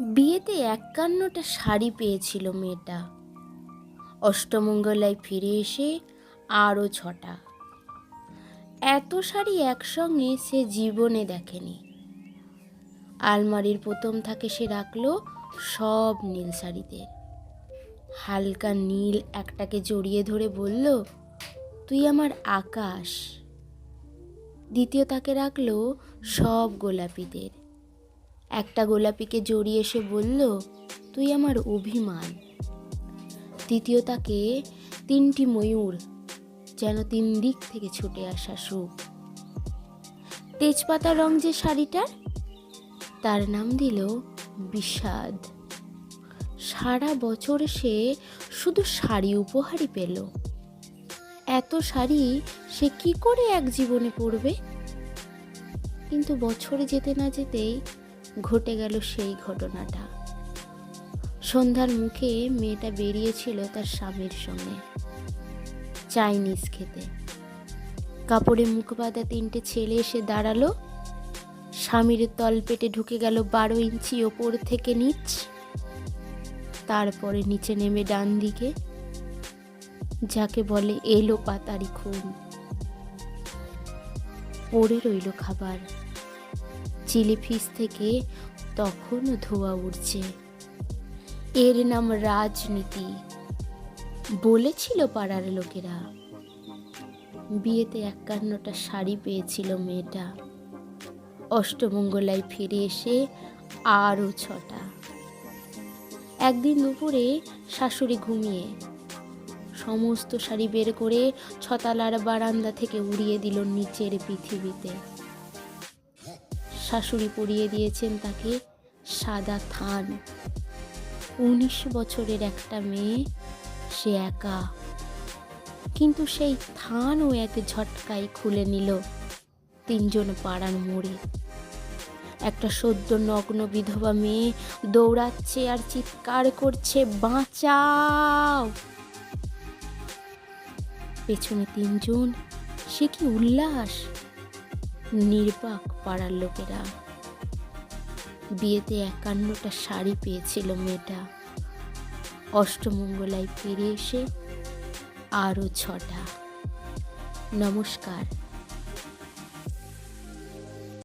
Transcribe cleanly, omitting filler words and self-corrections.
বিয়েতে ৫১টা শাড়ি পেয়েছিল মেয়েটা। অষ্টমঙ্গলায় ফিরে এসে আরও ৬টা। এত শাড়ি একসঙ্গে সে জীবনে দেখেনি। আলমারির প্রথম থাকে সে রাখলো সব নীল শাড়িতে। হালকা নীল একটাকে জড়িয়ে ধরে বলল, তুই আমার আকাশ। দ্বিতীয় তাকে রাখলো সব গোলাপিদের। একটা গোলাপিকে জড়িয়ে সে বলল, তুই আমার অভিমান। তৃতীয় তাকে ৩টি ময়ূর, যেন ৩ দিক থেকে ছুটে আসা সুখ। তেজপাতা রং যে শাড়িটার, তার নাম দিল বিষাদ। সারা বছর সে শুধু শাড়ি উপহারই পেল। এত শাড়ি সে কি করে এক জীবনে পরবে? কিন্তু বছর যেতে না যেতেই ঘটে গেল সেই ঘটনাটা। সন্ধ্যার মুখে মেয়েটা বেরিয়েছিল তার স্বামীর সঙ্গে চাইনিজ খেতে। কাপড়ে মুখ বাঁধা 3টে ছেলে এসে দাঁড়ালো। স্বামীর তলপেটে ঢুকে গেল 12 ইঞ্চি ওপর থেকে নিচ। তারপরে নিচে নেমে ডান দিকে, যাকে বলে এলো পাতারি খুন। পড়ে রইল খাবার। চিলি ফিশ থেকে তখনও ধোঁয়া উঠছে। এর নাম রাজনীতি, বলেছিল পাড়ার লোকেরা। বিয়েতে ৫১টা শাড়ি পেয়েছিল মেয়েটা। অষ্টমঙ্গলায় ফিরে এসে আরও ৬টা। একদিন দুপুরে শাশুড়ি ঘুমিয়ে সমস্ত শাড়ি বের করে 6তলার বারান্দা থেকে উড়িয়ে দিল নিচের পৃথিবীতে। শাশুড়ি পরিয়ে দিয়েছেন তাকে সাদা থান। ১৯ বছরের একটা মেয়ে, সে একা। কিন্তু সেই থানও এক ঝটকায় খুলে নিল 3জন পাড়ার মোড়ে। একটা সদ্য নগ্ন বিধবা মেয়ে দৌড়াচ্ছে আর চিৎকার করছে, বাঁচাও। পেছনে 3জন, সে কি উল্লাস! নির্বাক পাড়ার লোকেরা। বিয়েতে ৫১টা শাড়ি পেয়েছিল মেয়েটা। অষ্টমঙ্গলায় ফিরে এসে আরও ৬টা। নমস্কার।